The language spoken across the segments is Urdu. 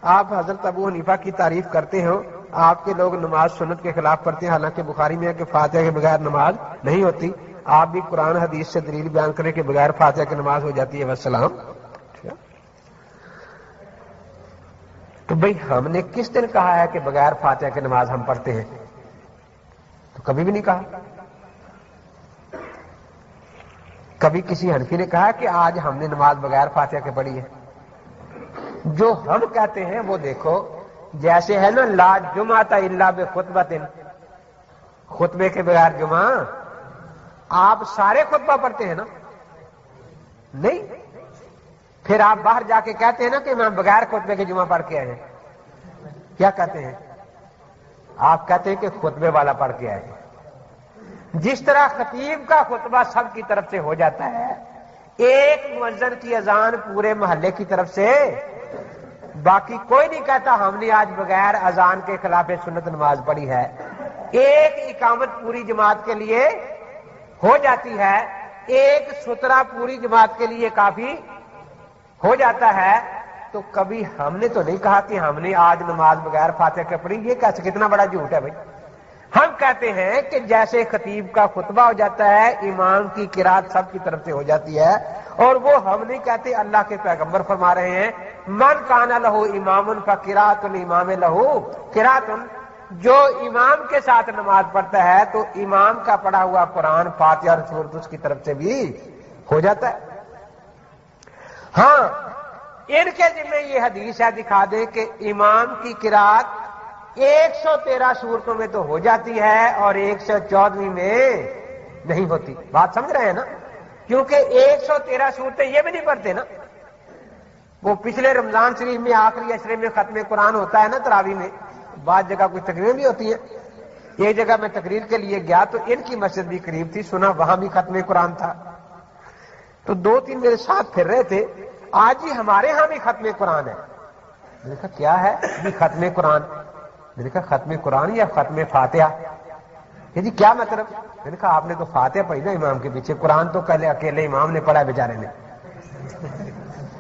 آپ حضرت ابو حنیفہ کی تعریف کرتے ہو، آپ کے لوگ نماز سنت کے خلاف پڑھتے ہیں، حالانکہ بخاری میں ہے کہ فاتحہ کے بغیر نماز نہیں ہوتی، آپ بھی قرآن حدیث سے دلیل بیان کریں کہ بغیر فاتحہ کی نماز ہو جاتی ہے، والسلام۔ تو بھئی ہم نے کس دن کہا ہے کہ بغیر فاتحہ کی نماز ہم پڑھتے ہیں؟ تو کبھی بھی نہیں کہا۔ کبھی کسی حنفی نے کہا کہ آج ہم نے نماز بغیر فاتحہ کے پڑھی ہے؟ جو ہم کہتے ہیں وہ دیکھو، جیسے ہے نا لا جمعۃ الا بخطبۃ، خطبے کے بغیر جمعہ، آپ سارے خطبہ پڑھتے ہیں نا؟ نہیں، پھر آپ باہر جا کے کہتے ہیں نا کہ میں بغیر خطبے کے جمعہ پڑھ کے آئے ہیں، کیا کہتے ہیں؟ آپ کہتے ہیں کہ خطبے والا پڑھ کے آئے ہیں۔ جس طرح خطیب کا خطبہ سب کی طرف سے ہو جاتا ہے، ایک مؤذن کی اذان پورے محلے کی طرف سے، باقی کوئی نہیں کہتا ہم نے آج بغیر اذان کے خلاف سنت نماز پڑھی ہے، ایک اقامت پوری جماعت کے لیے ہو جاتی ہے، ایک سترہ پوری جماعت کے لیے کافی ہو جاتا ہے، تو کبھی ہم نے تو نہیں کہا کہ ہم نے آج نماز بغیر فاتحہ کے پڑھی۔ یہ کیسے، کتنا بڑا جھوٹ ہے بھائی۔ ہم کہتے ہیں کہ جیسے خطیب کا خطبہ ہو جاتا ہے، امام کی قرات سب کی طرف سے ہو جاتی ہے، اور وہ ہم نہیں کہتے، اللہ کے پیغمبر فرما رہے ہیں من کان لہ امام فقرات الامام لہ قرات، جو امام کے ساتھ نماز پڑھتا ہے تو امام کا پڑھا ہوا قرآن فاتحہ اور سورت اس کی طرف سے بھی ہو جاتا ہے۔ ہاں، ان کے ذمہ یہ حدیث ہے، دکھا دیں کہ امام کی قرات 113 صورتوں میں تو ہو جاتی ہے اور 114ویں میں نہیں ہوتی۔ بات سمجھ رہے ہیں نا؟ کیونکہ 113 صورتیں یہ بھی نہیں پڑھتے نا۔ وہ پچھلے رمضان شریف میں آخری عشرے میں ختم قرآن ہوتا ہے نا تراویح میں، بعض جگہ کچھ تقریریں بھی ہوتی ہیں۔ ایک جگہ میں تقریر کے لیے گیا تو ان کی مسجد بھی قریب تھی، سنا وہاں بھی ختم قرآن تھا، تو 2-3 میرے ساتھ پھر رہے تھے، آج ہی ہمارے ہاں بھی ختم قرآن ہے۔ میں نے کہا کیا ہے جی ختم قرآن؟ میں نے کہا ختم قرآن یا ختم فاتحہ؟ کہ جی کیا مطلب؟ میں نے کہا آپ نے تو فاتحہ پڑھی نا امام کے پیچھے، قرآن تو پہلے اکیلے امام نے پڑھا بیچارے نے۔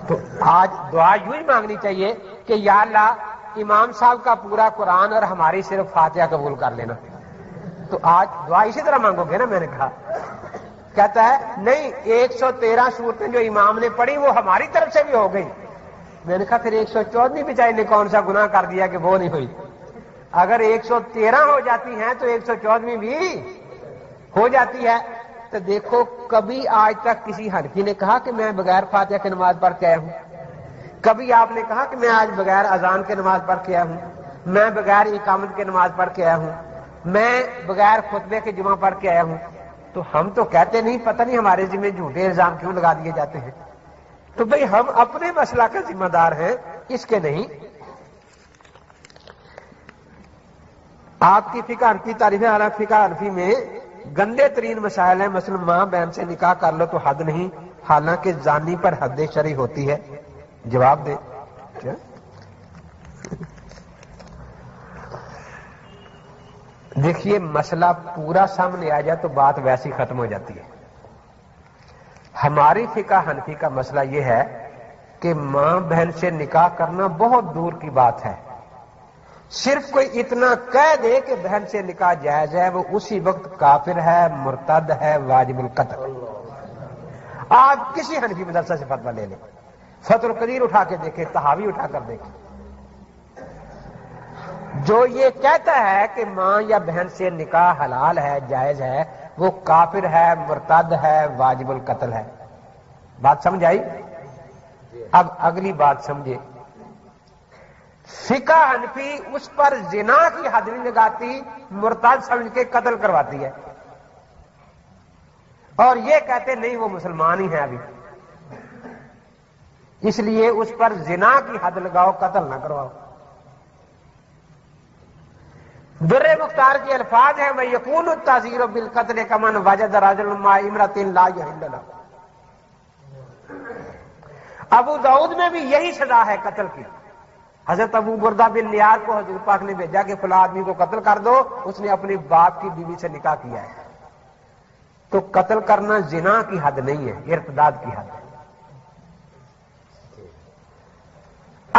تو آج دعا یوں ہی مانگنی چاہیے کہ یا اللہ امام صاحب کا پورا قرآن اور ہماری صرف فاتحہ قبول کر لینا۔ تو آج دعا اسی طرح مانگو گے نا؟ میں نے کہا، کہتا ہے نہیں 113 صورتیں جو امام نے پڑھی وہ ہماری طرف سے بھی ہو گئی۔ میں نے کہا پھر 114ویں بیچارے نے کون سا گناہ کر دیا کہ وہ نہیں ہوئی؟ اگر 113 ہو جاتی ہیں تو 114ویں بھی ہو جاتی ہے۔ تو دیکھو کبھی آج تک کسی حنفی نے کہا کہ میں بغیر فاتحہ کی نماز پڑھ کے آیا ہوں؟ کبھی آپ نے کہا کہ میں آج بغیر اذان کے نماز پڑھ کے آیا ہوں، میں بغیر اقامت کے نماز پڑھ کے آیا ہوں، میں بغیر خطبے کے جمعہ پڑھ کے آیا ہوں؟ تو ہم تو کہتے نہیں، پتہ نہیں ہمارے ذمہ جھوٹے الزام کیوں لگا دیے جاتے ہیں۔ تو بھئی ہم اپنے مسئلہ کا ذمہ دار ہیں، اس کے نہیں۔ آپ کی فقہ حنفی تعریف ہے، حالانکہ فقہ حنفی میں گندے ترین مسائل ہیں، مثلا ماں بہن سے نکاح کر لو تو حد نہیں، حالانکہ زانی پر حد شرعی ہوتی ہے۔ جواب دیں کیا؟ دیکھیے مسئلہ پورا سامنے آ جائے تو بات ویسی ختم ہو جاتی ہے۔ ہماری فقہ حنفی کا مسئلہ یہ ہے کہ ماں بہن سے نکاح کرنا بہت دور کی بات ہے، صرف کوئی اتنا کہہ دے کہ بہن سے نکاح جائز ہے، وہ اسی وقت کافر ہے، مرتد ہے، واجب القتل۔ آپ کسی حنفی مدرسہ سے فتویٰ لے لیں، فتح القدیر اٹھا کے دیکھیں، طحاوی اٹھا کر دیکھیں، جو یہ کہتا ہے کہ ماں یا بہن سے نکاح حلال ہے، جائز ہے، وہ کافر ہے، مرتد ہے، واجب القتل ہے۔ بات سمجھ آئی؟ اب اگلی بات سمجھے، فقہ حنفی اس پر زنا کی حد نہیں لگاتی، مرتد سمجھ کے قتل کرواتی ہے، اور یہ کہتے نہیں وہ مسلمان ہی ہیں ابھی، اس لیے اس پر زنا کی حد لگاؤ، قتل نہ کرواؤ۔ در مختار کے الفاظ ہیں وَيَكُونُ التَّعْزِيرُ بِالْقَتْلِ كَمَنْ وَجَدَ رَجُلٌ مَعَ امْرَأَةٍ لَا يَحِلُّ لَهُ۔ ابو داؤد میں بھی یہی سزا ہے قتل کی۔ حضرت ابو بردہ بن نیار کو حضور پاک نے بھیجا کہ فلاں آدمی کو قتل کر دو، اس نے اپنی باپ کی بیوی سے نکاح کیا ہے، تو قتل کرنا زنا کی حد نہیں ہے، ارتداد کی حد ہے۔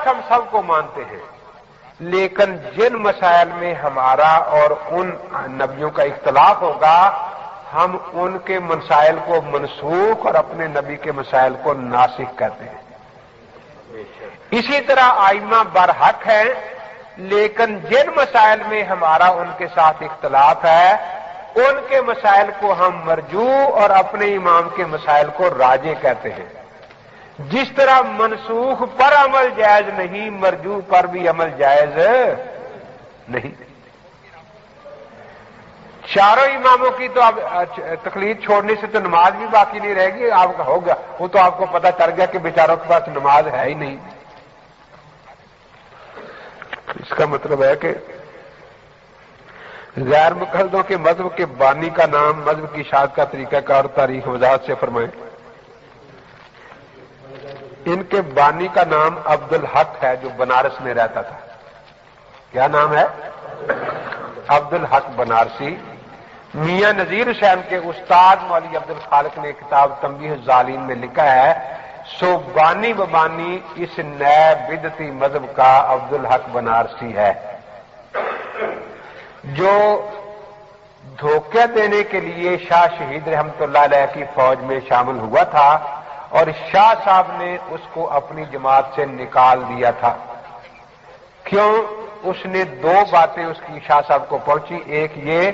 بات ہم سب کو مانتے ہیں، لیکن جن مسائل میں ہمارا اور ان نبیوں کا اختلاف ہوگا ہم ان کے مسائل کو منسوخ اور اپنے نبی کے مسائل کو ناسخ کہتے ہیں۔ اسی طرح ائمہ برحق ہیں، لیکن جن مسائل میں ہمارا ان کے ساتھ اختلاف ہے ان کے مسائل کو ہم مرجوع اور اپنے امام کے مسائل کو راجح کہتے ہیں۔ جس طرح منسوخ پر عمل جائز نہیں، مرجوع پر بھی عمل جائز نہیں۔ چاروں اماموں کی تو اب تقلید چھوڑنے سے تو نماز بھی باقی نہیں رہے گی، آپ کا ہوگا وہ تو آپ کو پتہ چل گیا کہ بیچاروں کے پاس نماز ہے ہی نہیں۔ اس کا مطلب ہے کہ غیر مقلدوں کے مذہب کے بانی کا نام، مذہب کی اشاعت کا طریقہ کار تاریخ وضاحت سے فرمائیں۔ ان کے بانی کا نام عبد الحق ہے جو بنارس میں رہتا تھا۔ کیا نام ہے؟ عبد الحق بنارسی۔ میاں نذیر حسین کے استاد مولوی عبد الخالق نے کتاب تنبیہ الظالمین میں لکھا ہے، سو بانی ببانی اس نئے بدعتی مذہب کا عبد الحق بنارسی ہے، جو دھوکہ دینے کے لیے شاہ شہید رحمت اللہ علیہ کی فوج میں شامل ہوا تھا اور شاہ صاحب نے اس کو اپنی جماعت سے نکال دیا تھا۔ کیوں؟ اس نے دو باتیں اس کی شاہ صاحب کو پہنچی، ایک یہ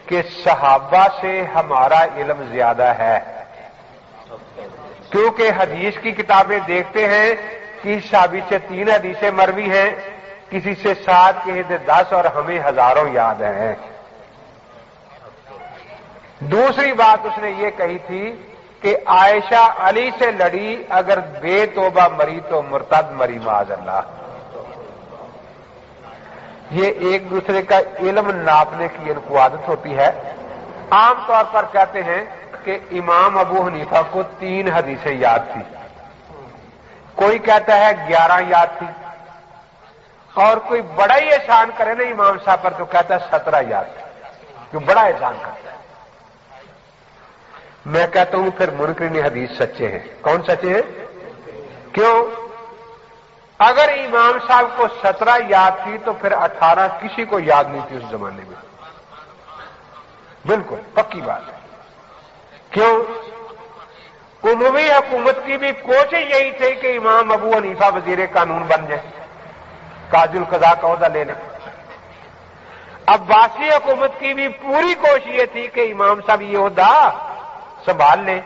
کہ صحابہ سے ہمارا علم زیادہ ہے، کیونکہ حدیث کی کتابیں دیکھتے ہیں کہ صحابی سے 3 حدیثیں مروی ہیں، کسی سے 7، کسی سے 10 اور ہمیں ہزاروں یاد ہیں۔ دوسری بات اس نے یہ کہی تھی کہ عائشہ علی سے لڑی، اگر بے توبہ مری تو مرتد مری معاذ اللہ۔ یہ ایک دوسرے کا علم ناپنے کی ان کو عادت ہوتی ہے۔ عام طور پر کہتے ہیں کہ امام ابو حنیفہ کو 3 حدیثیں یاد تھی، کوئی کہتا ہے 11 یاد تھی، اور کوئی بڑا ہی احسان کرے نا امام صاحب پر تو کہتا ہے 17 یاد تھی، جو بڑا احسان کرتا ہے۔ میں کہتا ہوں پھر منکرین حدیث سچے ہیں۔ کون سچے ہیں؟ کیوں؟ اگر امام صاحب کو 17 یاد تھی تو پھر 18 کسی کو یاد نہیں تھی اس زمانے میں، بالکل پکی بات ہے۔ کیوں؟ عمومی حکومت کی بھی کوشش یہی تھی کہ امام ابو حنیفہ وزیر قانون بن جائے، قاضی القضاء کا عہدہ لے لیں۔ عباسی حکومت کی بھی پوری کوشش یہ تھی کہ امام صاحب یہ عہدہ سنبھال لیں،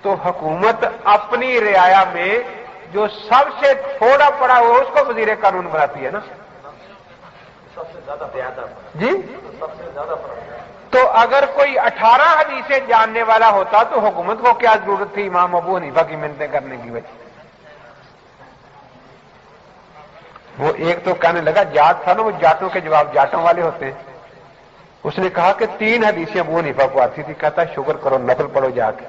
تو حکومت اپنی رعایا میں جو سب سے تھوڑا پڑا ہو اس کو وزیر قانون بناتی ہے نا، سب سے زیادہ جی سب سے زیادہ تو اگر کوئی 18 حدیثیں جاننے والا ہوتا تو حکومت کو کیا ضرورت تھی امام ابو حنیفہ کی منتیں کرنے کی وجہ؟ وہ ایک تو کہنے لگا جات تھا نا، وہ جاتوں کے جواب جاتوں والے ہوتے ہیں، اس نے کہا کہ 3 حدیثیں ابو حنیفہ کو آتی تھی، کہتا شکر کرو نفل پڑھو جا کے۔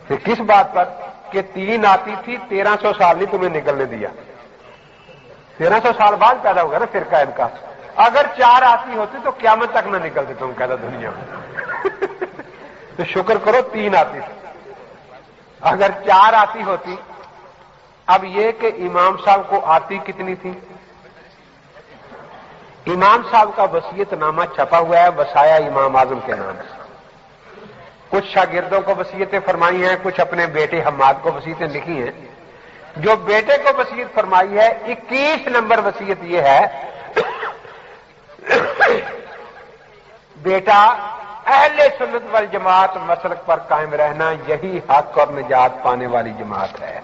پھر کس بات پر کہ 3 آتی تھی، 1300 سال نہیں تمہیں نکلنے دیا، 1300 سال بعد پیدا ہوگا نا فرقہ ان کا، اگر 4 آتی ہوتی تو قیامت تک نہ نکلتے تم، کہتا دنیا میں تو شکر کرو 3 آتی تھی، اگر 4 آتی ہوتی۔ اب یہ کہ امام صاحب کو آتی کتنی تھی؟ امام صاحب کا وصیت نامہ چھپا ہوا ہے وصایا امام اعظم کے نام سے، کچھ شاگردوں کو وصیتیں فرمائی ہیں، کچھ اپنے بیٹے حماد کو وصیتیں لکھی ہیں۔ جو بیٹے کو وصیت فرمائی ہے 21 نمبر وصیت یہ ہے، بیٹا اہل سنت والجماعت مسلک پر قائم رہنا یہی حق اور نجات پانے والی جماعت ہے۔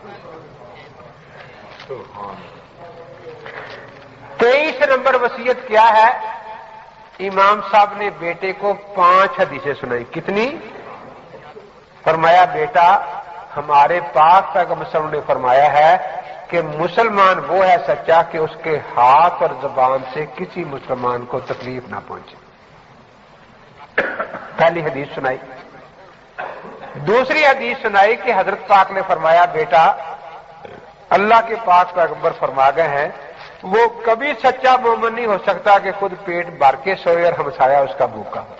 23 نمبر وصیت کیا ہے؟ امام صاحب نے بیٹے کو 5 حدیثیں سنائی۔ کتنی؟ فرمایا بیٹا ہمارے پاک پیغمبر نے فرمایا ہے کہ مسلمان وہ ہے سچا کہ اس کے ہاتھ اور زبان سے کسی مسلمان کو تکلیف نہ پہنچے، پہلی حدیث سنائی۔ دوسری حدیث سنائی کہ حضرت پاک نے فرمایا بیٹا اللہ کے پاک پیغمبر فرما گئے ہیں وہ کبھی سچا مومن نہیں ہو سکتا کہ خود پیٹ بھر کے سوئے اور ہمسایا اس کا بھوکا ہو۔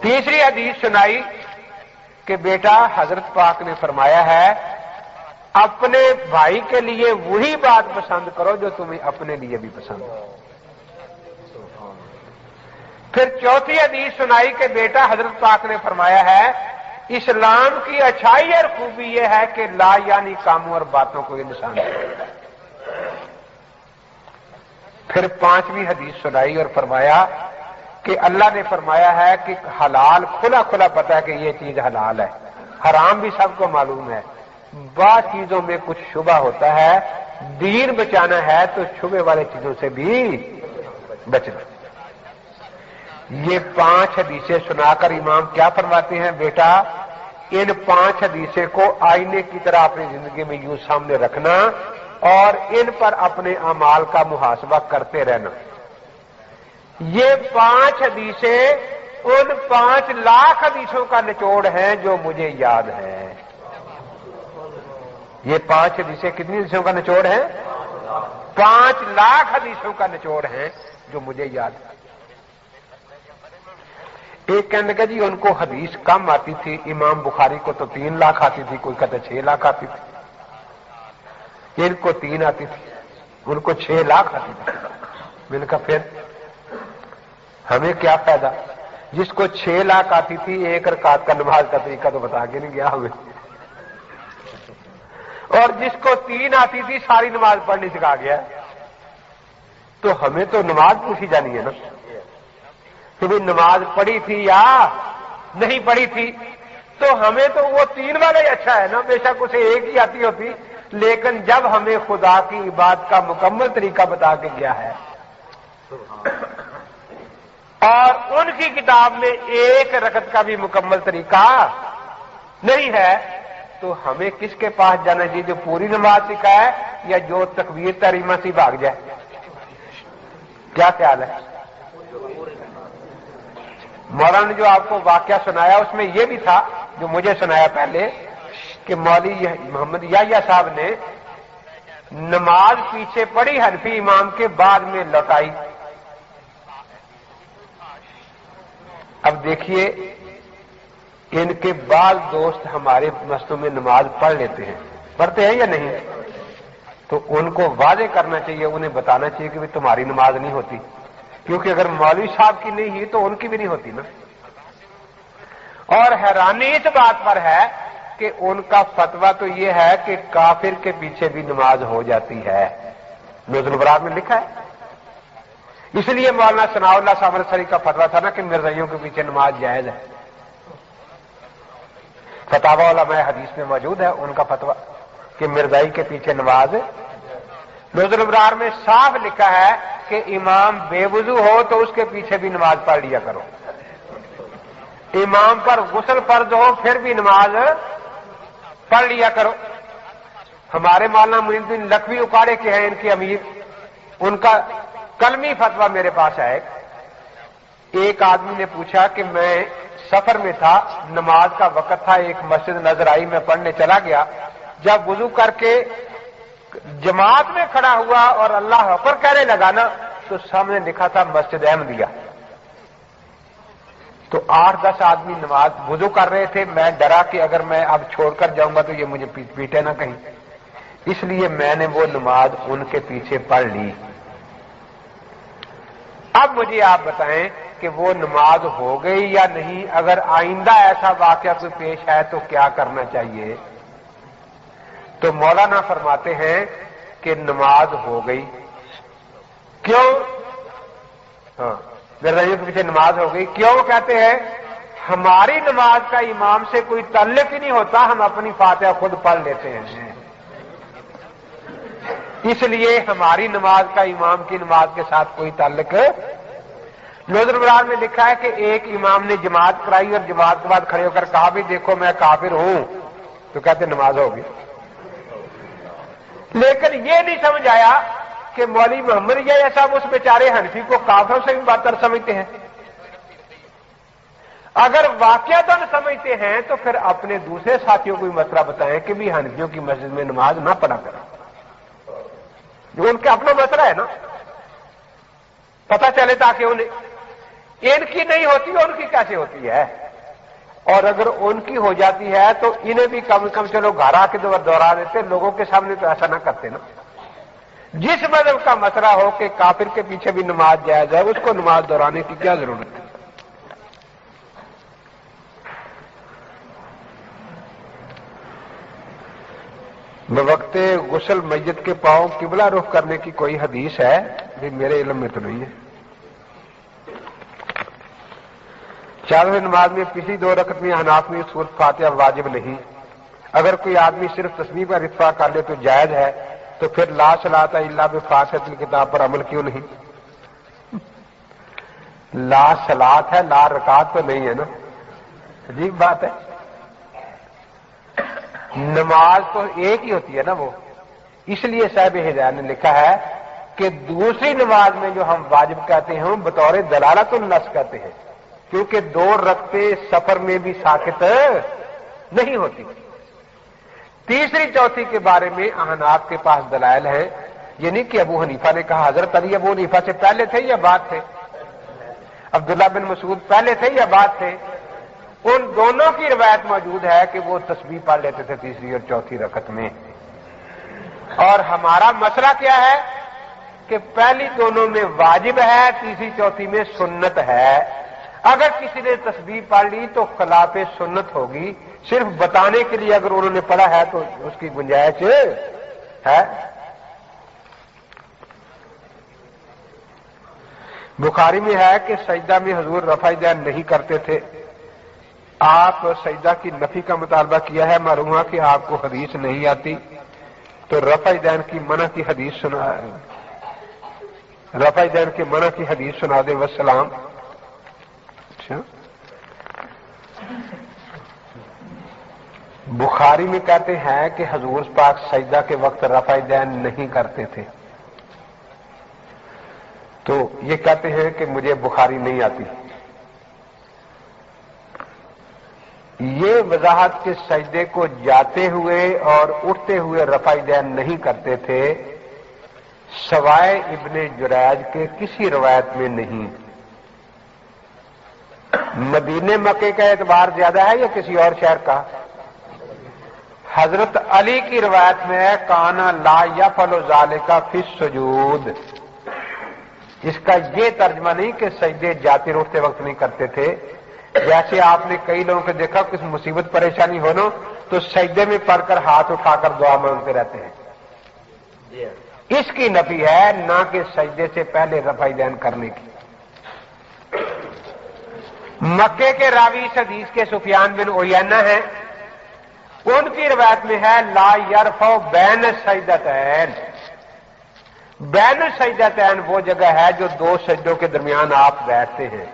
تیسری حدیث سنائی کہ بیٹا حضرت پاک نے فرمایا ہے اپنے بھائی کے لیے وہی بات پسند کرو جو تمہیں اپنے لیے بھی پسند ہو۔ پھر چوتھی حدیث سنائی کہ بیٹا حضرت پاک نے فرمایا ہے اسلام کی اچھائی اور خوبی یہ ہے کہ لا یعنی کاموں اور باتوں کو انسان کرے۔ پھر پانچویں حدیث سنائی اور فرمایا کہ اللہ نے فرمایا ہے کہ حلال کھلا کھلا پتا ہے کہ یہ چیز حلال ہے، حرام بھی سب کو معلوم ہے، بعض چیزوں میں کچھ شبہ ہوتا ہے، دین بچانا ہے تو شبہ والے چیزوں سے بھی بچنا۔ یہ پانچ حدیثیں سنا کر امام کیا فرماتے ہیں، بیٹا ان پانچ حدیثیں کو آئینے کی طرح اپنی زندگی میں یوں سامنے رکھنا اور ان پر اپنے اعمال کا محاسبہ کرتے رہنا۔ یہ پانچ حدیثیں ان 5 لاکھ حدیثوں کا نچوڑ ہیں جو مجھے یاد ہے۔ یہ 5 حدیثیں کتنی حدیثوں کا نچوڑ ہیں؟ 5 لاکھ حدیثوں کا نچوڑ ہیں جو مجھے یاد ہے۔ ایک کہنے لگا جی ان کو حدیث کم آتی تھی، امام بخاری کو تو 3 لاکھ آتی تھی، کوئی کہتا 6 لاکھ آتی تھی، ان کو 3 آتی تھی، ان کو 6 لاکھ آتی تھی۔ میں نے کہا پھر ہمیں کیا فائدہ؟ جس کو 6 لاکھ آتی تھی 1 رکعت کا نماز کا طریقہ تو بتا کے نہیں گیا ہمیں، اور جس کو 3 آتی تھی ساری نماز پڑھنی سکھا گیا، تو ہمیں تو نماز پوچھی جانی ہے نا کہ بھی نماز پڑھی تھی یا نہیں پڑھی تھی، تو ہمیں تو وہ 3 والا ہی اچھا ہے نا، بے شک اسے 1 ہی آتی ہوتی، لیکن جب ہمیں خدا کی عبادت کا مکمل طریقہ بتا کے گیا ہے اور ان کی کتاب میں 1 رکعت کا بھی مکمل طریقہ نہیں ہے، تو ہمیں کس کے پاس جانا چاہیے، جو پوری نماز سکھائے یا جو تکبیر تحریمہ سے بھاگ جائے؟ کیا خیال ہے؟ مولانا نے جو آپ کو واقعہ سنایا اس میں یہ بھی تھا جو مجھے سنایا پہلے کہ مولوی محمد یحییٰ صاحب نے نماز پیچھے پڑھی حنفی امام کے بعد میں لوٹائی۔ اب دیکھیے ان کے بعض دوست ہمارے مسجدوں میں نماز پڑھ لیتے ہیں، پڑھتے ہیں یا نہیں؟ تو ان کو واضح کرنا چاہیے، انہیں بتانا چاہیے کہ تمہاری نماز نہیں ہوتی، کیونکہ اگر مولوی صاحب کی نہیں ہوئی تو ان کی بھی نہیں ہوتی نا۔ اور حیرانی اس بات پر ہے کہ ان کا فتویٰ تو یہ ہے کہ کافر کے پیچھے بھی نماز ہو جاتی ہے، نزل البراء میں لکھا ہے۔ اس لیے مولانا ثناء اللہ صاحب انصاری کا فتویٰ تھا نا کہ مرزائیوں کے پیچھے نماز جائز ہے، فتاوی علماء حدیث میں موجود ہے ان کا فتویٰ کہ مرزائی کے پیچھے نماز۔ نزل البراء میں صاف لکھا ہے کہ امام بے وضو ہو تو اس کے پیچھے بھی نماز پڑھ لیا کرو، امام پر غسل فرض ہو پھر بھی نماز پڑھ لیا کرو۔ ہمارے مولانا معین الدین لکھوی اکاڑے کے ہیں ان کے امیر، ان کا کلمی فتویٰ میرے پاس ہے۔ ایک آدمی نے پوچھا کہ میں سفر میں تھا، نماز کا وقت تھا، ایک مسجد نظر آئی، میں پڑھنے چلا گیا، جب وضو کر کے جماعت میں کھڑا ہوا اور اللہ اکبر کہنے لگا نا تو سامنے لکھا تھا مسجد احمدیہ۔ تو 8-10 آدمی نماز وضو کر رہے تھے، میں ڈرا کہ اگر میں اب چھوڑ کر جاؤں گا تو یہ مجھے پیٹے نہ کہیں، اس لیے میں نے وہ نماز ان کے پیچھے پڑھ لی۔ اب مجھے آپ بتائیں کہ وہ نماز ہو گئی یا نہیں؟ اگر آئندہ ایسا واقعہ کوئی پیش ہے تو کیا کرنا چاہیے؟ تو مولانا فرماتے ہیں کہ نماز ہو گئی۔ کیوں؟ مرزائیوں کے پیچھے نماز ہو گئی کیوں؟ کہتے ہیں ہماری نماز کا امام سے کوئی تعلق ہی نہیں ہوتا، ہم اپنی فاتحہ خود پڑھ لیتے ہیں، اس لیے ہماری نماز کا امام کی نماز کے ساتھ کوئی تعلق۔ نزل البراء میں لکھا ہے کہ ایک امام نے جماعت کرائی اور جماعت کے بعد کھڑے ہو کر کہا بھی دیکھو میں کافر ہوں، تو کہتے نماز ہوگی۔ لیکن یہ نہیں سمجھ آیا کہ مولوی محمد یحییٰ صاحب اس بیچارے حنفی کو کافروں سے بھی بدتر سمجھتے ہیں۔ اگر واقعتاً سمجھتے ہیں تو پھر اپنے دوسرے ساتھیوں کو بھی مسئلہ بتائیں کہ بھی حنفیوں کی مسجد میں نماز نہ پڑھا کریں، جو ان کا اپنا مسئلہ ہے نا، پتہ چلے تاکہ انہیں ان کی نہیں ہوتی ان کی کیسے ہوتی ہے۔ اور اگر ان کی ہو جاتی ہے تو انہیں بھی کم از کم چلو گھر آ کے دوہرا دیتے، لوگوں کے سامنے تو ایسا نہ کرتے نا۔ جس مذہب کا مسئلہ ہو کہ کافر کے پیچھے بھی نماز جائز ہے، اس کو نماز دہرانے کی کیا ضرورت ہے؟ بوقت غسل میت کے پاؤں قبلہ رخ کرنے کی کوئی حدیث ہے؟ جی میرے علم میں تو نہیں ہے۔ چارویں نماز میں پچھلی 2 رکعت میں حناف میں سورۃ فاتحہ واجب نہیں، اگر کوئی آدمی صرف تسبیح کا ارتفاع کر لے تو جائز ہے، تو پھر لا صلاۃ الا بفاتحۃ الکتاب پر عمل کیوں نہیں؟ لا صلاۃ ہے، لا رکعت تو نہیں ہے نا، عجیب بات ہے۔ نماز تو ایک ہی ہوتی ہے نا وہ، اس لیے صاحب ہدایت نے لکھا ہے کہ دوسری نماز میں جو ہم واجب کہتے ہیں ہم بطور دلالت النص کہتے ہیں، کیونکہ 2 رکعتیں سفر میں بھی ساقط نہیں ہوتی۔ تیسری چوتھی کے بارے میں احناف کے پاس دلائل ہیں، یہ نہیں کہ ابو حنیفہ نے کہا، حضرت علی ابو حنیفہ سے پہلے تھے یا بعد تھے؟ عبداللہ بن مسعود پہلے تھے یا بعد تھے؟ ان دونوں کی روایت موجود ہے کہ وہ تسبیح پڑھ لیتے تھے تیسری اور چوتھی رکعت میں۔ اور ہمارا مسئلہ کیا ہے کہ پہلی دونوں میں واجب ہے، تیسری چوتھی میں سنت ہے۔ اگر کسی نے تسبیح پڑھ لی تو خلاف سنت ہوگی، صرف بتانے کے لیے اگر انہوں نے پڑھا ہے تو اس کی گنجائش ہے۔ بخاری میں ہے کہ سجدہ میں حضور رفع دین نہیں کرتے تھے، آپ سجدہ کی نفی کا مطالبہ کیا ہے، معلوم ہوا کہ آپ کو حدیث نہیں آتی، تو رفع دین کی منع کی حدیث سنا، رفع دین کے منع کی حدیث سنا دیں والسلام۔ اچھا، بخاری میں کہتے ہیں کہ حضور پاک سجدہ کے وقت رفع دین نہیں کرتے تھے، تو یہ کہتے ہیں کہ مجھے بخاری نہیں آتی۔ یہ وضاحت کے سجدے کو جاتے ہوئے اور اٹھتے ہوئے رفع دین نہیں کرتے تھے، سوائے ابن جریج کے کسی روایت میں نہیں۔ مدینے مکے کا اعتبار زیادہ ہے یا کسی اور شہر کا؟ حضرت علی کی روایت میں کانا لا یفعل ذالک فی السجود، اس کا یہ ترجمہ نہیں کہ سجدے جاتے اٹھتے وقت نہیں کرتے تھے، جیسے آپ نے کئی لوگوں کو دیکھا کچھ مصیبت پریشانی ہو نا تو سجدے میں پڑھ کر ہاتھ اٹھا کر دعا مانگتے رہتے ہیں، اس کی نفی ہے، نہ کہ سجدے سے پہلے رفع دین کرنے کی۔ مکے کے راوی اس حدیث کے سفیان بن عیینہ ہیں، ان کی روایت میں ہے لا یرفع بین السجدتین، بین السجدتین وہ جگہ ہے جو 2 سجدوں کے درمیان آپ بیٹھتے ہیں،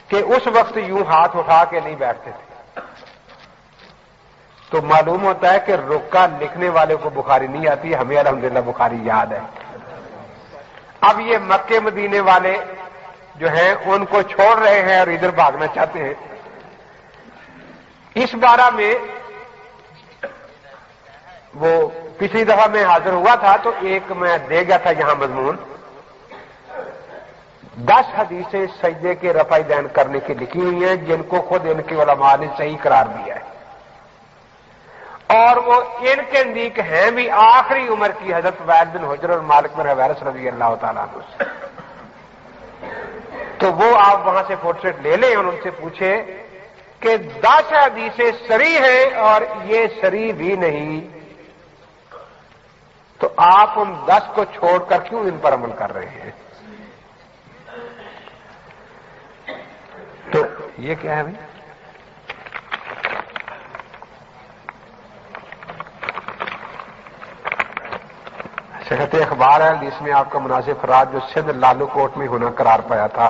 کہ اس وقت یوں ہاتھ اٹھا کے نہیں بیٹھتے تھے۔ تو معلوم ہوتا ہے کہ رکع لکھنے والے کو بخاری نہیں آتی، ہمیں الحمدللہ بخاری یاد ہے۔ اب یہ مکے مدینے والے جو ہیں ان کو چھوڑ رہے ہیں اور ادھر بھاگنا چاہتے ہیں۔ اس بارہ میں وہ پچھلی دفعہ میں حاضر ہوا تھا تو ایک میں دے گیا تھا یہاں مضمون، 10 حدیثیں سجدے کے رفع دین کرنے کی لکھی ہوئی ہیں جن کو خود ان کے علماء نے صحیح قرار دیا ہے، اور وہ ان کے نزدیک ہیں بھی آخری عمر کی حضرت وائل بن حجر اور مالک بن حویرث رضی اللہ تعالیٰ عنہ سے۔ تو وہ آپ وہاں سے فوٹوسٹیٹ لے لیں اور ان سے پوچھیں کہ 10 حدیثیں صریح ہیں اور یہ صریح بھی نہیں، تو آپ ان 10 کو چھوڑ کر کیوں ان پر عمل کر رہے ہیں؟ تو یہ کیا ہے بھائی؟ صحت اخبار ہے، جس میں آپ کا مناسب فرار جو سندھ لالو کوٹ میں ہونا قرار پایا تھا،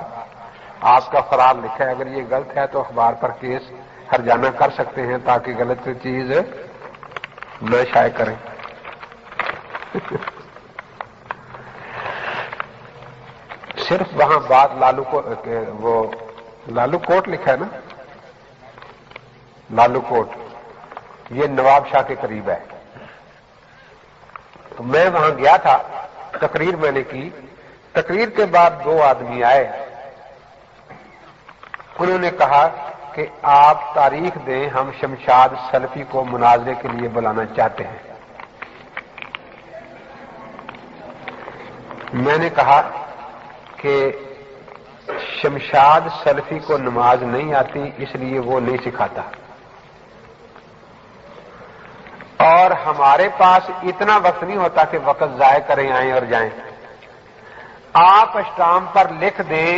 آپ کا فرار لکھا ہے، اگر یہ غلط ہے تو اخبار پر کیس ہرجانہ کر سکتے ہیں تاکہ غلط چیز نہ شائع کریں۔ صرف وہاں بات لالو کو وہ لالو کوٹ لکھا ہے نا، لالو کوٹ یہ نواب شاہ کے قریب ہے۔ تو میں وہاں گیا تھا، تقریر میں نے کی، تقریر کے بعد 2 آدمی آئے، انہوں نے کہا کہ آپ تاریخ دیں، ہم شمشاد سلفی کو مناظرے کے لیے بلانا چاہتے ہیں۔ میں نے کہا کہ شمشاد سلفی کو نماز نہیں آتی، اس لیے وہ نہیں سکھاتا، اور ہمارے پاس اتنا وقت نہیں ہوتا کہ وقت ضائع کریں آئیں اور جائیں۔ آپ اسٹامپ پر لکھ دیں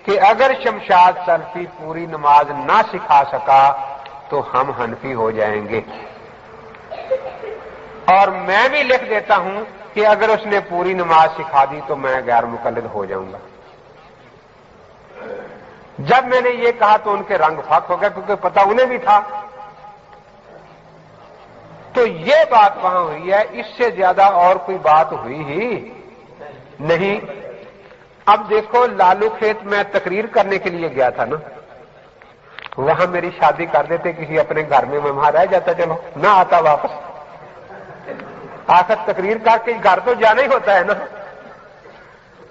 کہ اگر شمشاد سلفی پوری نماز نہ سکھا سکا تو ہم حنفی ہو جائیں گے، اور میں بھی لکھ دیتا ہوں کہ اگر اس نے پوری نماز سکھا دی تو میں غیر مقلد ہو جاؤں گا۔ جب میں نے یہ کہا تو ان کے رنگ پھک ہو گیا، کیونکہ پتہ انہیں بھی تھا۔ تو یہ بات وہاں ہوئی ہے، اس سے زیادہ اور کوئی بات ہوئی ہی نہیں۔ اب دیکھو، لالو کھیت میں تقریر کرنے کے لیے گیا تھا نا، وہاں میری شادی کر دیتے کسی اپنے گھر میں وہاں رہ جاتا، چلو نہ آتا واپس، آخر تقریر کر کے گھر تو جانا ہی ہوتا ہے نا۔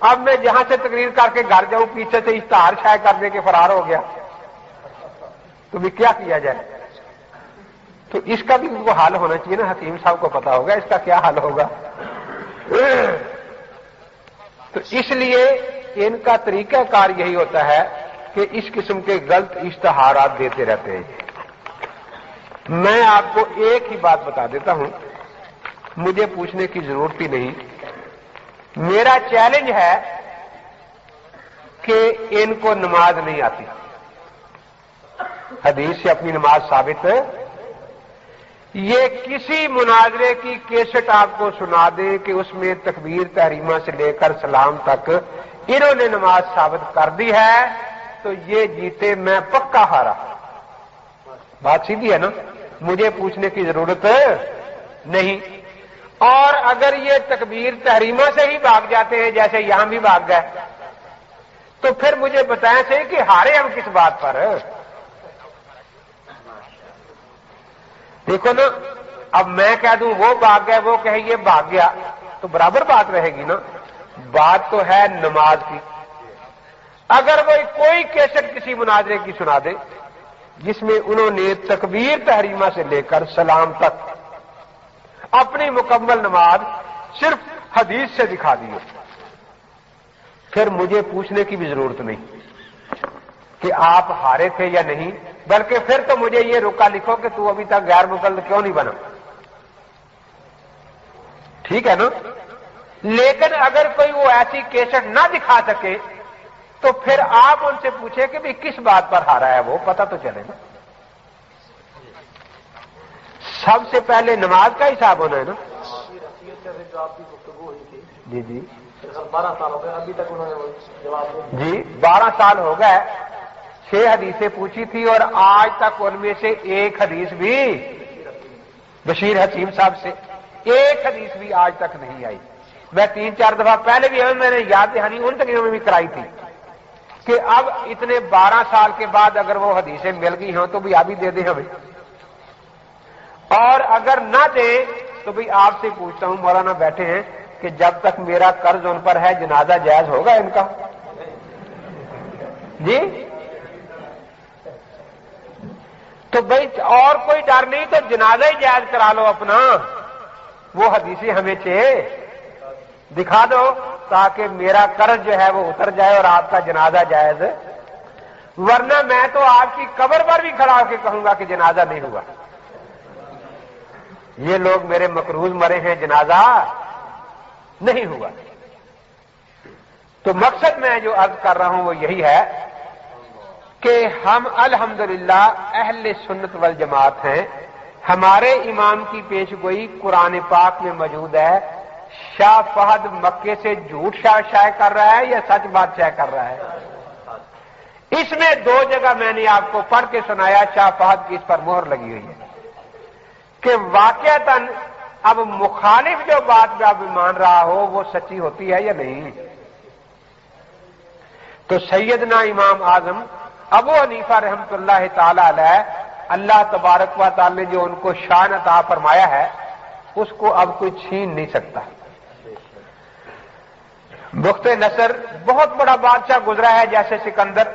اب میں جہاں سے تقریر کر کے گھر جاؤں، پیچھے سے اشتہار شائع کر دے کے فرار ہو گیا، تو بھی کیا کیا جائے؟ تو اس کا بھی وہ حل ہونا چاہیے نا، حکیم صاحب کو پتا ہوگا اس کا کیا حل ہوگا۔ تو اس لیے ان کا طریقہ کار یہی ہوتا ہے کہ اس قسم کے غلط اشتہارات دیتے رہتے ہیں۔ میں آپ کو ایک ہی بات بتا دیتا ہوں، مجھے پوچھنے کی ضرورت ہی نہیں، میرا چیلنج ہے کہ ان کو نماز نہیں آتی، حدیث سے اپنی نماز ثابت ہے۔ یہ کسی مناظرے کی کیسٹ آپ کو سنا دے کہ اس میں تکبیر تحریمہ سے لے کر سلام تک انہوں نے نماز ثابت کر دی ہے، تو یہ جیتے میں پکا ہارا۔ بات سیدھی ہے نا، مجھے پوچھنے کی ضرورت نہیں۔ اور اگر یہ تکبیر تحریمہ سے ہی بھاگ جاتے ہیں جیسے یہاں بھی بھاگ گئے، تو پھر مجھے بتائیں سے کہ ہارے ہم کس بات پر؟ دیکھو نا، اب میں کہہ دوں وہ بھاگ گئے، وہ کہے یہ بھاگ گیا، تو برابر بات رہے گی نا۔ بات تو ہے نماز کی۔ اگر وہ کوئی کیسٹ کسی مناظرے کی سنا دے جس میں انہوں نے تکبیر تحریمہ سے لے کر سلام تک اپنی مکمل نماز صرف حدیث سے دکھا دی، پھر مجھے پوچھنے کی بھی ضرورت نہیں کہ آپ ہارے تھے یا نہیں، بلکہ پھر تو مجھے یہ رکا لکھو کہ تو ابھی تک غیر مقلد کیوں نہیں بنا۔ ٹھیک ہے نا؟ لیکن اگر کوئی وہ ایسی کیسٹ نہ دکھا سکے تو پھر آپ ان سے پوچھیں کہ بھی کس بات پر ہارا ہے، وہ پتہ تو چلے نا۔ سب سے پہلے نماز کا حساب ہونا ہے نا۔ جی جی 12 سال ہو گئے، ابھی تک انہوں نے جواب جی 12 سال ہو گئے، 6 حدیثیں پوچھی تھی، اور آج تک ان میں سے ایک حدیث بھی بشیر حکیم صاحب سے ایک حدیث بھی آج تک نہیں آئی۔ میں 3-4 دفعہ پہلے بھی میں نے یاد دہانی ان تقریروں میں بھی کرائی تھی کہ اب اتنے 12 سال کے بعد اگر وہ حدیثیں مل گئی ہوں تو بھی ابھی دے دیں ہمیں، اور اگر نہ دیں تو بھی آپ سے پوچھتا ہوں، مولانا بیٹھے ہیں، کہ جب تک میرا قرض ان پر ہے جنازہ جائز ہوگا ان کا؟ جی تو بھائی اور کوئی ڈر نہیں تو جنازہ ہی جائز کرا لو اپنا، وہ حدیثیں ہمیں دکھا دو تاکہ میرا قرض جو ہے وہ اتر جائے اور آپ کا جنازہ جائز، ورنہ میں تو آپ کی قبر پر بھی کھڑا ہو کے کہوں گا کہ جنازہ نہیں ہوا، یہ لوگ میرے مقروض مرے ہیں، جنازہ نہیں ہوا۔ تو مقصد میں جو عرض کر رہا ہوں وہ یہی ہے کہ ہم الحمدللہ اہل سنت والجماعت ہیں، ہمارے امام کی پیش گوئی قرآن پاک میں موجود ہے۔ شاہ فہد مکے سے جھوٹ شائع کر رہا ہے یا سچ بات شائع کر رہا ہے؟ اس میں 2 جگہ میں نے آپ کو پڑھ کے سنایا، شاہ فہد کی اس پر مہر لگی ہوئی ہے کہ واقعتاً اب مخالف جو بات میں اب مان رہا ہو وہ سچی ہوتی ہے یا نہیں۔ تو سیدنا امام اعظم ابو حنیفہ رحمۃ اللہ تعالی علیہ، اللہ تبارک و تعالی نے جو ان کو شان عطا فرمایا ہے اس کو اب کوئی چھین نہیں سکتا۔ بخت نصر بہت بڑا بادشاہ گزرا ہے جیسے سکندر،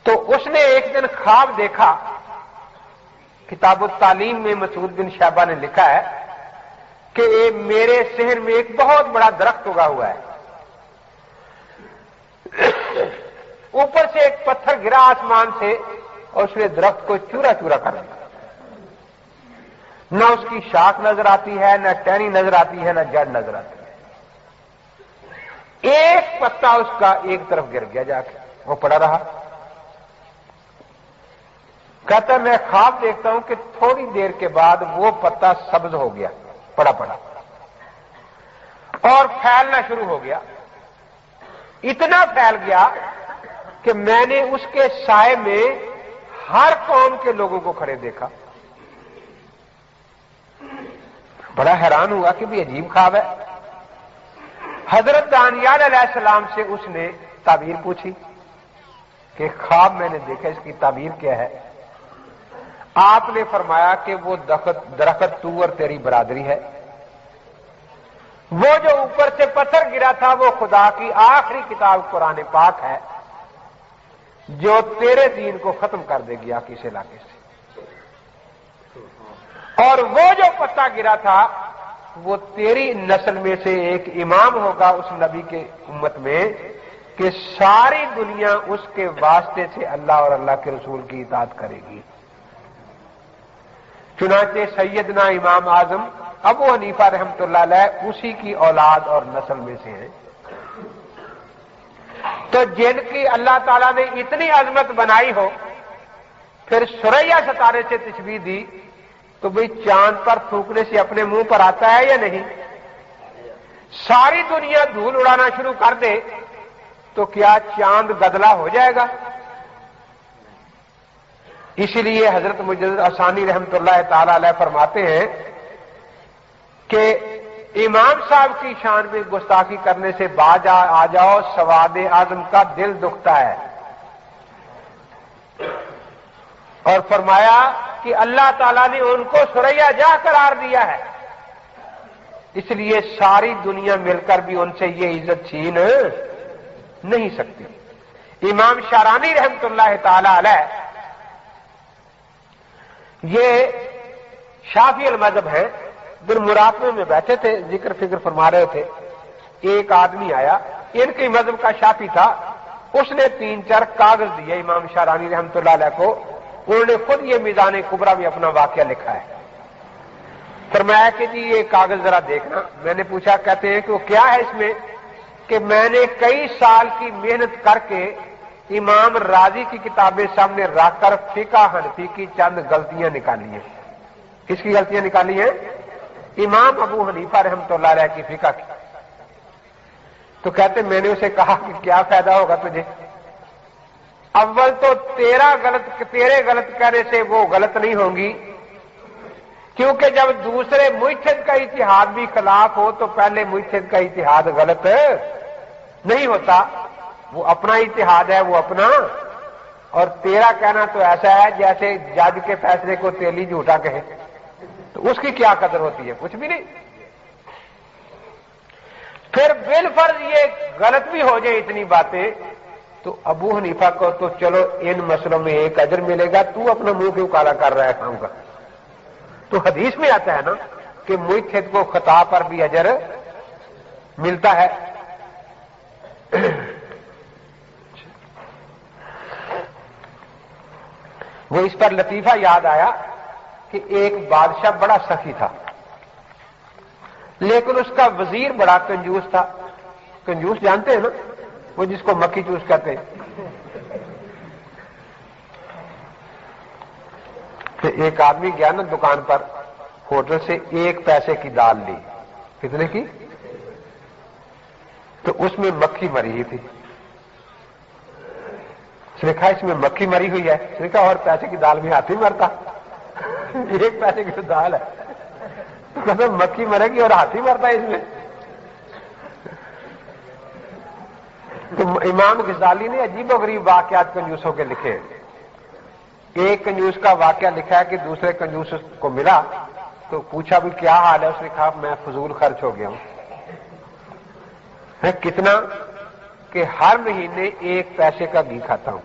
تو اس نے ایک دن خواب دیکھا. کتاب التعلیم میں مسعود بن شعبہ نے لکھا ہے کہ میرے صحن میں ایک بہت بڑا درخت اگا ہوا ہے. اوپر سے ایک پتھر گرا آسمان سے اور اس نے درخت کو چورا چورا کر دیا. نہ اس کی شاخ نظر آتی ہے، نہ ٹہنی نظر آتی ہے، نہ جڑ نظر آتی ہے. ایک پتا اس کا ایک طرف گر گیا جا کے، وہ پڑا رہا. کہتا ہے میں خواب دیکھتا ہوں کہ تھوڑی دیر کے بعد وہ پتا سبز ہو گیا، پڑا پڑا، اور پھیلنا شروع ہو گیا. اتنا پھیل گیا کہ میں نے اس کے سائے میں ہر قوم کے لوگوں کو کھڑے دیکھا. بڑا حیران ہوا کہ بھی عجیب خواب ہے. حضرت دانیال علیہ السلام سے اس نے تعبیر پوچھی کہ خواب میں نے دیکھا، اس کی تعبیر کیا ہے؟ آپ نے فرمایا کہ وہ درخت تو اور تیری برادری ہے. وہ جو اوپر سے پتھر گرا تھا وہ خدا کی آخری کتاب قرآن پاک ہے جو تیرے دین کو ختم کر دے گی کس علاقے سے. اور وہ جو پتا گرا تھا وہ تیری نسل میں سے ایک امام ہوگا اس نبی کے امت میں کہ ساری دنیا اس کے واسطے سے اللہ اور اللہ کے رسول کی اطاعت کرے گی. چنانچہ سیدنا امام اعظم ابو حنیفہ رحمۃ اللہ علیہ اسی کی اولاد اور نسل میں سے ہیں. تو جن کی اللہ تعالیٰ نے اتنی عظمت بنائی ہو، پھر ثریا ستارے سے تشبیہ دی، تو بھئی چاند پر تھوکنے سے اپنے منہ پر آتا ہے یا نہیں؟ ساری دنیا دھول اڑانا شروع کر دے تو کیا چاند گدلا ہو جائے گا؟ اسی لیے حضرت مجدد ثانی رحمۃ اللہ تعالی علیہ فرماتے ہیں کہ امام صاحب کی شان میں گستاخی کرنے سے باز آ جاؤ، سواد اعظم کا دل دکھتا ہے. اور فرمایا کہ اللہ تعالیٰ نے ان کو ثریا جاہ قرار دیا ہے، اس لیے ساری دنیا مل کر بھی ان سے یہ عزت چھین نہیں سکتی. امام شارانی رحمۃ اللہ تعالی علیہ یہ شافعی المذہب ہیں. دن مراقبے میں بیٹھے تھے، ذکر فکر فرما رہے تھے. ایک آدمی آیا، ان کے مذہب کا شافعی تھا. اس نے 3-4 کاغذ دیے امام شارانی رحمۃ اللہ علیہ کو. انہوں نے خود یہ میزان کبریٰ میں اپنا واقعہ لکھا ہے. فرمایا کہ جی یہ کاغذ ذرا دیکھنا. میں نے پوچھا، کہتے ہیں کہ وہ کیا ہے اس میں؟ کہ میں نے کئی سال کی محنت کر کے امام راضی کی کتابیں سامنے رکھ کر فقہ حنفی کی چند غلطیاں نکالی ہیں. کس کی غلطیاں نکالی ہیں؟ امام ابو حنیفہ رحمۃ اللہ علیہ کی فقہ کی. تو کہتے میں نے اسے کہا کہ کیا فائدہ ہوگا تجھے؟ اول تو تیرے غلط کہنے سے وہ غلط نہیں ہوں گی، کیونکہ جب دوسرے مجتہد کا اتحاد بھی خلاف ہو تو پہلے مجتہد کا اتحاد غلط نہیں ہوتا. وہ اپنا اتحاد ہے، وہ اپنا. اور تیرا کہنا تو ایسا ہے جیسے جج کے فیصلے کو تیلی جھوٹا کہے، تو اس کی کیا قدر ہوتی ہے؟ کچھ بھی نہیں. پھر بالفرض یہ غلط بھی ہو جائے اتنی باتیں تو ابو حنیفہ کو تو چلو ان مسئلوں میں ایک اجر ملے گا، تو اپنا منہ کیوں کالا کر رہا ہے کام کا؟ تو حدیث میں آتا ہے نا کہ مجتہد کو خطا پر بھی اجر ملتا ہے. وہ اس پر لطیفہ یاد آیا کہ ایک بادشاہ بڑا سخی تھا، لیکن اس کا وزیر بڑا کنجوس تھا. کنجوس جانتے ہیں نا، وہ جس کو مکھی چوس کہتے ہیں. تو ایک آدمی گیا نا دکان پر، ہوٹل سے 1 پیسے کی دال لی. کتنے کی؟ تو اس میں مکھی مری ہوئی تھی. اس نے کہا اس میں مکھی مری ہوئی ہے. اس نے کہا اور پیسے کی دال میں ہاتھی مرتا؟ 1 پیسے کی تو دال ہے. تو کہتے مکھی مرے گی اور ہاتھی مرتا ہے اس میں. تو امام غزالی نے عجیب و غریب واقعات کنجوسوں کے لکھے. ایک کنجوس کا واقعہ لکھا ہے کہ دوسرے کنجوس کو ملا تو پوچھا بھی کیا حال ہے؟ اس نے کہا میں فضول خرچ ہو گیا ہوں. کتنا؟ کہ ہر مہینے 1 پیسے کا گھی کھاتا ہوں.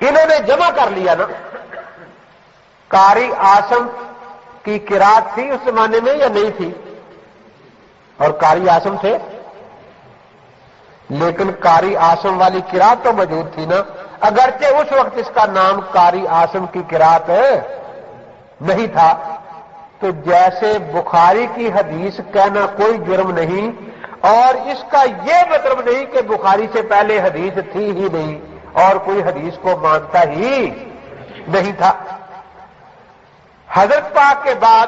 انہوں نے جمع کر لیا نا. قاری عاصم کی قرات تھی اس زمانے میں یا نہیں تھی؟ اور قاری عاصم تھے، لیکن قاری عاصم والی قرات تو موجود تھی نا، اگرچہ اس وقت اس کا نام قاری عاصم کی قرات نہیں تھا. تو جیسے بخاری کی حدیث کہنا کوئی جرم نہیں، اور اس کا یہ مطلب نہیں کہ بخاری سے پہلے حدیث تھی ہی نہیں اور کوئی حدیث کو مانتا ہی نہیں تھا. حضرت پاک کے بعد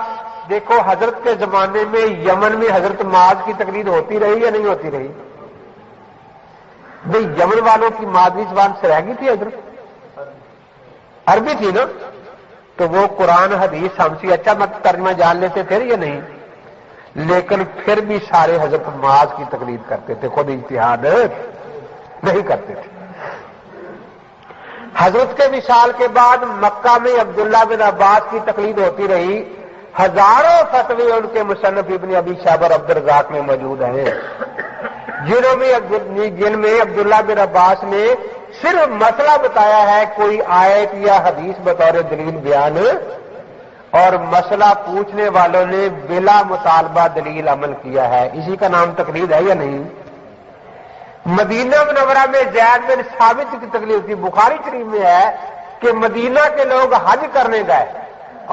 دیکھو، حضرت کے زمانے میں یمن میں حضرت معاذ کی تقلید ہوتی رہی یا نہیں ہوتی رہی؟ بھئی یمن والوں کی مادری زبان سے رہ گئی تھی حضرت، عربی تھی نا، تو وہ قرآن حدیث ہم سے اچھا مت ترجمہ جان لیتے تھے یا نہیں؟ لیکن پھر بھی سارے حضرت معاذ کی تقلید کرتے تھے، خود اجتہاد نہیں کرتے تھے. حضرت کے وصال کے بعد مکہ میں عبداللہ بن عباس کی تقلید ہوتی رہی. ہزاروں فتوے ان کے مصنف ابن ابی شیبہ اور عبدالرزاق میں موجود ہیں، جن میں عبداللہ بن عباس نے صرف مسئلہ بتایا ہے، کوئی آیت یا حدیث بطور دلیل بیان، اور مسئلہ پوچھنے والوں نے بلا مطالبہ دلیل عمل کیا ہے. اسی کا نام تقلید ہے یا نہیں؟ مدینہ منورہ میں زید بن ثابت کی تقلید تھی. بخاری شریف میں ہے کہ مدینہ کے لوگ حج کرنے گئے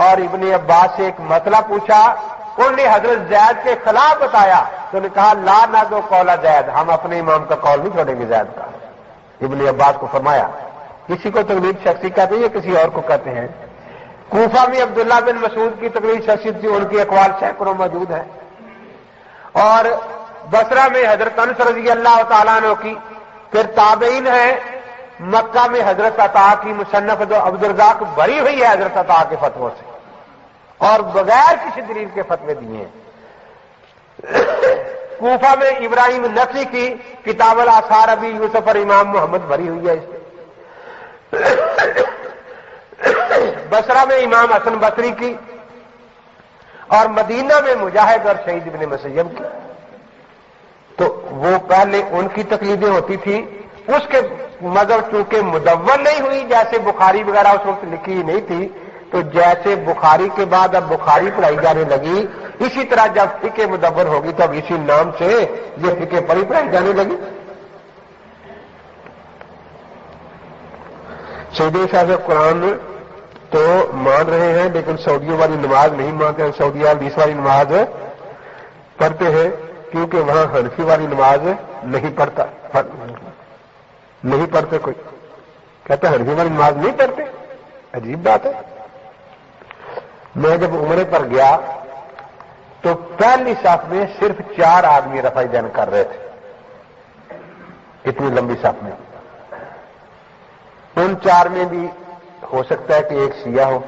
اور ابن عباس سے ایک مسئلہ پوچھا، انہوں نے حضرت زید کے خلاف بتایا تو نے کہا لا نادو قول زید، ہم اپنے امام کا قول نہیں چھوڑیں گے زید کا. ابن عباس کو فرمایا. کسی کو تقلید شخصی کہتے ہیں یا کسی اور کو کہتے ہیں؟ کوفہ میں عبداللہ بن مسعود کی تقلید شخصی تھی، ان کی اقوال سینکڑوں موجود ہیں. اور بصرہ میں حضرت انس رضی اللہ تعالیٰ عنہ کی. پھر تابعین ہیں، مکہ میں حضرت عطا کی مصنف عبدالرزاق بری ہوئی ہے حضرت عطا کے فتووں سے اور بغیر کسی دلیل کے فتوے دیے ہیں. کوفہ میں ابراہیم نقی کی کتاب الاثار ابی یوسف اور امام محمد بری ہوئی ہے اس سے. بصرہ میں امام حسن بصری کی، اور مدینہ میں مجاہد اور شہید ابن مسیب کی. تو وہ پہلے ان کی تقلیدیں ہوتی تھی. اس کے مذہب چونکہ مدون نہیں ہوئی، جیسے بخاری وغیرہ اس وقت لکھی ہی نہیں تھی، تو جیسے بخاری کے بعد اب بخاری پڑھائی جانے لگی، اسی طرح جب فقہ مدون ہوگی تو اب اسی نام سے یہ فقہ پڑھائی جانے لگی. سعودی صاحب قرآن تو مان رہے ہیں لیکن سعودیوں والی نماز نہیں مانتے ہیں. سعودیہ 20 والی نماز پڑھتے ہیں کیونکہ وہاں حنفی والی نماز نہیں پڑھتے. کوئی کہتا ہے حنفی والی نماز نہیں پڑھتے، عجیب بات ہے. میں جب عمرے پر گیا تو پہلی صف میں صرف 4 آدمی رفع دین کر رہے تھے، اتنی لمبی صف میں. ان 4 میں بھی ہو سکتا ہے کہ ایک شیعہ ہو،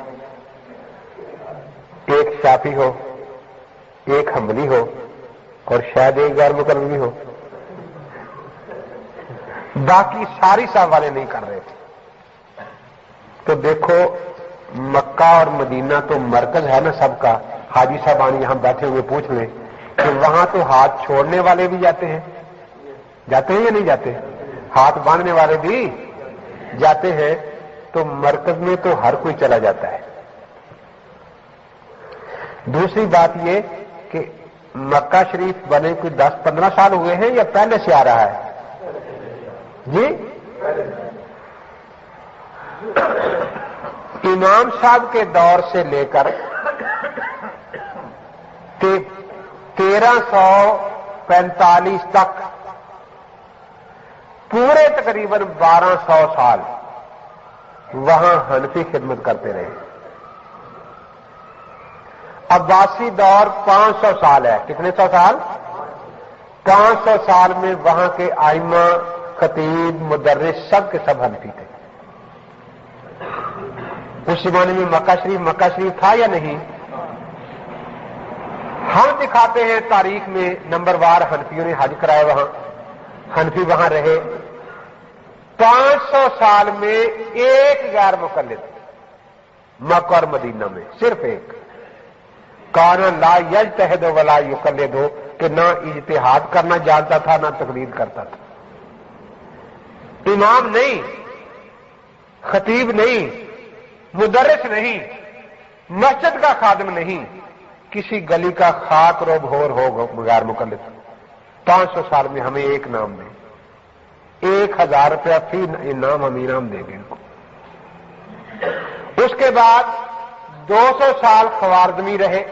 ایک شافعی ہو، ایک حنبلی ہو، اور شاید ایک غیر مقرری ہو. باقی ساری صف والے نہیں کر رہے تھے. تو دیکھو مکہ اور مدینہ تو مرکز ہے نا سب کا. حاجی صاحبان یہاں بیٹھے ہوئے پوچھ لیں کہ وہاں تو ہاتھ چھوڑنے والے بھی جاتے ہیں یا نہیں جاتے؟ ہاتھ باندھنے والے بھی جاتے ہیں. تو مرکز میں تو ہر کوئی چلا جاتا ہے. دوسری بات یہ کہ مکہ شریف بنے کوئی 10-15 سال ہوئے ہیں یا پہلے سے آ رہا ہے؟ جی امام صاحب کے دور سے لے کر 1345 تک پورے تقریباً 1200 سال وہاں حنفی خدمت کرتے رہے. عباسی دور 500 سال ہے. کتنے 100 سال؟ 500 سال میں وہاں کے ائمہ، خطیب، مدرس سب کے سب حنفی تھے. اس زمانے میں مکہ شریف تھا یا نہیں؟ ہم دکھاتے ہیں تاریخ میں نمبر وار حنفیوں نے حج کرایا، وہاں حنفی وہاں رہے. 500 سال میں ایک غیر مقلد مکہ اور مدینہ میں صرف ایک. کان لا یجتہد ولا یقلد، کہ نہ اجتہاد کرنا جانتا تھا نہ تقلید کرتا تھا. امام نہیں، خطیب نہیں، مدرس نہیں، مسجد کا خادم نہیں، کسی گلی کا خاک روب ہور ہو بغیر مکلف 500 سال میں ہمیں ایک نام دیں، 1000 روپیہ فی انعام ہم انعام دیں گے ان کو۔ اس کے بعد 200 سال خوارزمی رہے،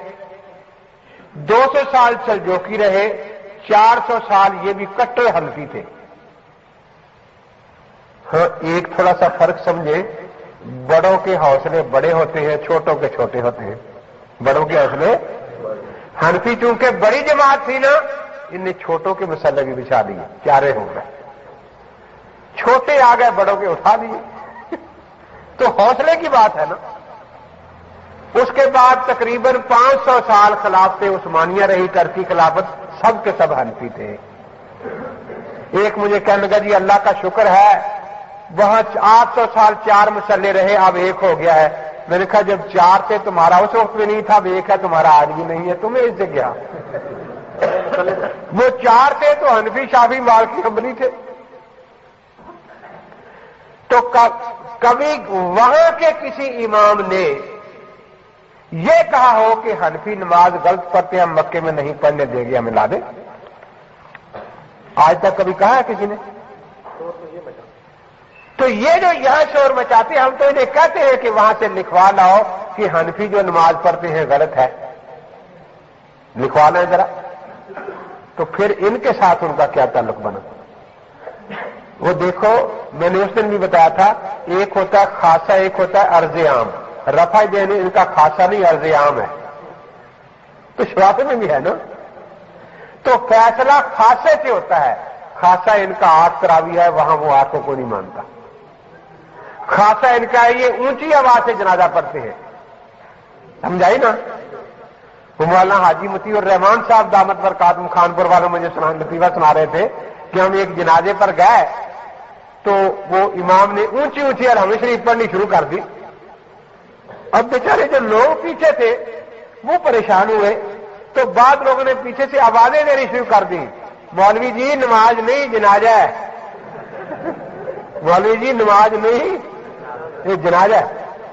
200 سال سلجوقی رہے، 400 سال یہ بھی کٹر حنفی تھے۔ ہاں ایک تھوڑا سا فرق سمجھیں، بڑوں کے حوصلے بڑے ہوتے ہیں، چھوٹوں کے چھوٹے ہوتے ہیں۔ بڑوں کے حوصلے، حنفی چونکہ بڑی جماعت تھی نا، ان نے چھوٹوں کے مسئلے بھی بچھا دیے، چارے ہو گئے، چھوٹے آ گئے بڑوں کے اٹھا دیے۔ تو حوصلے کی بات ہے نا۔ اس کے بعد تقریباً 500 سال خلافت عثمانیہ رہی، ترکی خلافت، سب کے سب حنفی تھے۔ ایک مجھے کہنے لگا جی اللہ کا شکر ہے وہاں 800 سال 4 مسئلے رہے، اب ایک ہو گیا ہے۔ میں نے کہا جب 4 تھے تمہارا اس وقت میں نہیں تھا، اب ایک ہے تمہارا آج بھی نہیں ہے، تمہیں اس سے کیا؟ وہ 4 تھے تو حنفی، شافعی، مالکی، حنبلی تھے۔ تو کبھی وہاں کے کسی امام نے یہ کہا ہو کہ حنفی نماز غلط پڑھتے ہیں، ہم مکے میں نہیں پڑھنے دیں گے، ہمیں لا دیں؟ آج تک کبھی کہا ہے کسی نے؟ تو یہ جو یہاں شور مچاتے ہیں، ہم تو انہیں کہتے ہیں کہ وہاں سے لکھوا لاؤ کہ حنفی جو نماز پڑھتے ہیں غلط ہے، لکھوا لیں ذرا۔ تو پھر ان کے ساتھ ان کا کیا تعلق بنا؟ وہ دیکھو میں نے اس دن بھی بتایا تھا، ایک ہوتا ہے خاصہ، ایک ہوتا ہے عرض عام۔ رفع دین ان کا خاصہ نہیں، عرض عام ہے۔ تو شرافے میں بھی ہے نا۔ تو فیصلہ خاصے سے ہوتا ہے، خاصہ ان کا 8 تراویح ہے، وہاں وہ 8 کو نہیں مانتا۔ خاصہ ان کا ہے یہ اونچی آواز سے جنازہ پڑھتے ہیں، سمجھائی نا؟ مولانا حاجی مطیع الرحمان صاحب دامت برکاتہم خانپور والوں مجھے لطیفہ سنا رہے تھے کہ ہم ایک جنازے پر گئے تو وہ امام نے اونچی اونچی الحمد شریف پڑھنی شروع کر دی۔ اب بیچارے جو لوگ پیچھے تھے وہ پریشان ہوئے، تو بعد لوگوں نے پیچھے سے آوازیں دینی شروع کر دی، مولوی جی نماز نہیں جنازہ ہے، مولوی جی نماز نہیں یہ جنازہ ہے۔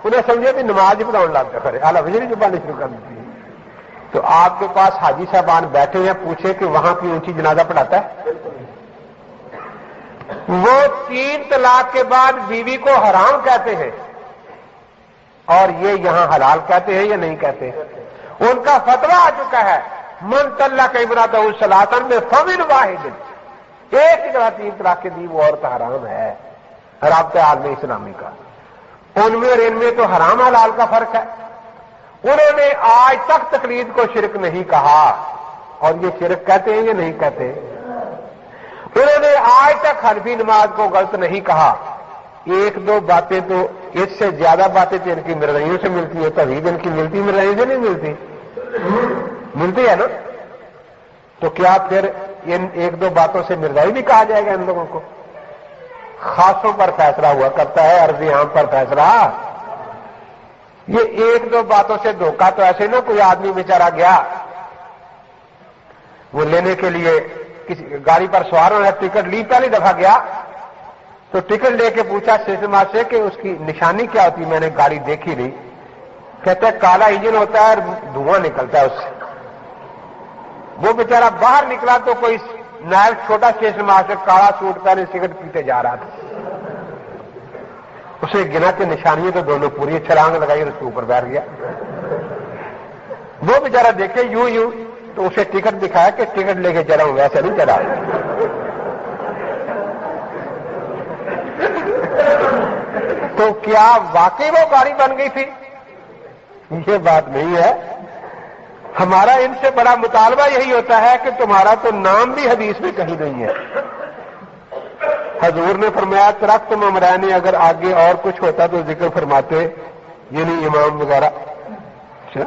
انہیں سمجھے کہ نماز ہی پڑھاؤ لگ گئے، الحمد شریف پڑھنی شروع کر دی۔ تو آپ کے پاس حاجی صاحبان بیٹھے ہیں، پوچھے کہ وہاں کی اونچی جنازہ پڑھاتا ہے؟ وہ 3 طلاق کے بعد بیوی کو حرام کہتے ہیں اور یہ یہاں حلال کہتے ہیں یا نہیں کہتے؟ ان کا فتویٰ آ چکا ہے، من طلق امرأتہ ثلاثا بفم واحد، ایک ہی طرح 3 طلاق کے دی وہ عورت حرام ہے، رابطہ عالم اسلامی کا۔ ان میں اور ان میں تو حرام حلال کا فرق ہے۔ انہوں نے آج تک تقلید کو شرک نہیں کہا، اور یہ شرک کہتے ہیں یا نہیں کہتے؟ انہوں نے آج تک حنفی نماز کو غلط نہیں کہا۔ 1-2 باتیں تو، اس سے زیادہ باتیں تو ان کی مرزائیوں سے ملتی ہے، توحید ان کی ملتی، مرزائیوں سے نہیں ملتی، ملتی ہے نا؟ تو کیا پھر ان 1-2 باتوں سے مرزائی بھی کہا جائے گا ان لوگوں کو؟ خاصوں پر فیصلہ ہوا کرتا ہے، عرض عام پر فیصلہ۔ یہ 1-2 باتوں سے دھوکہ تو ایسے نا، کوئی آدمی بیچارہ گیا وہ لینے کے لیے کسی گاڑی پر سوار ہونا، ٹکٹ لی، پہلی دفعہ گیا تو ٹکٹ لے کے پوچھا اسٹیشن ماسٹر سے کہ اس کی نشانی کیا ہوتی؟ میں نے گاڑی دیکھی نہیں۔ کہتے ہیں کالا انجن ہوتا ہے اور دھواں نکلتا ہے اس سے۔ وہ بیچارہ باہر نکلا تو کوئی نائب چھوٹا اسٹیشن ماسٹر کالا سوٹ پہنے سگریٹ پیتے جا رہا تھا، اسے گنا کے نشانیاں تو دونوں پوری چھلانگ لگائی اور اس کے اوپر بیٹھ گیا۔ وہ بیچارہ دیکھے یوں یوں تو اسے ٹکٹ دکھایا کہ ٹکٹ لے کے چلا ہوں، ویسے نہیں چلا۔ تو کیا واقعی وہ گاڑی بن گئی تھی؟ یہ بات نہیں ہے۔ ہمارا ان سے بڑا مطالبہ یہی ہوتا ہے کہ تمہارا تو نام بھی حدیث میں کہیں نہیں ہے۔ حضور نے فرمایا ترکت امرین، اگر آگے اور کچھ ہوتا تو ذکر فرماتے، یہ نہیں امام وغیرہ۔ اچھا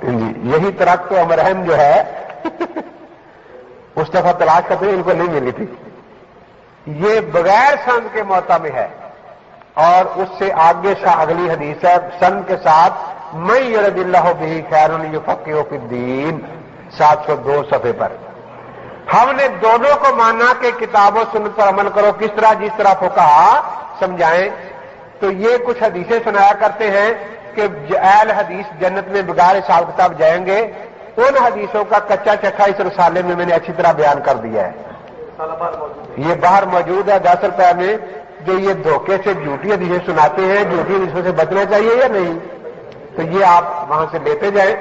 جی، یہی ترکت امرین جو ہے اس دفعہ تلاش کرتے ہیں، ان کو نہیں ملی تھی۔ یہ بغیر سند کے موتا میں ہے، اور اس سے آگے اگلی حدیث ہے سند کے ساتھ، من یرد اللہ بہ خیر یفقہہ فی الدین، 702 صفحے پر۔ ہم نے دونوں کو مانا کہ کتاب و سنت پر عمل کرو، کس طرح؟ جس طرح فقہا سمجھائیں۔ تو یہ کچھ حدیثیں سنایا کرتے ہیں کہ اہل حدیث جنت میں بغیر حساب کتاب جائیں گے، ان حدیثوں کا کچا چکھا اس رسالے میں نے اچھی طرح بیان کر دیا ہے۔ یہ باہر موجود ہے 10 روپے میں، جو یہ دھوکے سے جھوٹی حدیثیں سناتے ہیں، جھوٹی حدیثوں سے بچنا چاہیے یا نہیں؟ تو یہ آپ وہاں سے لیتے جائیں۔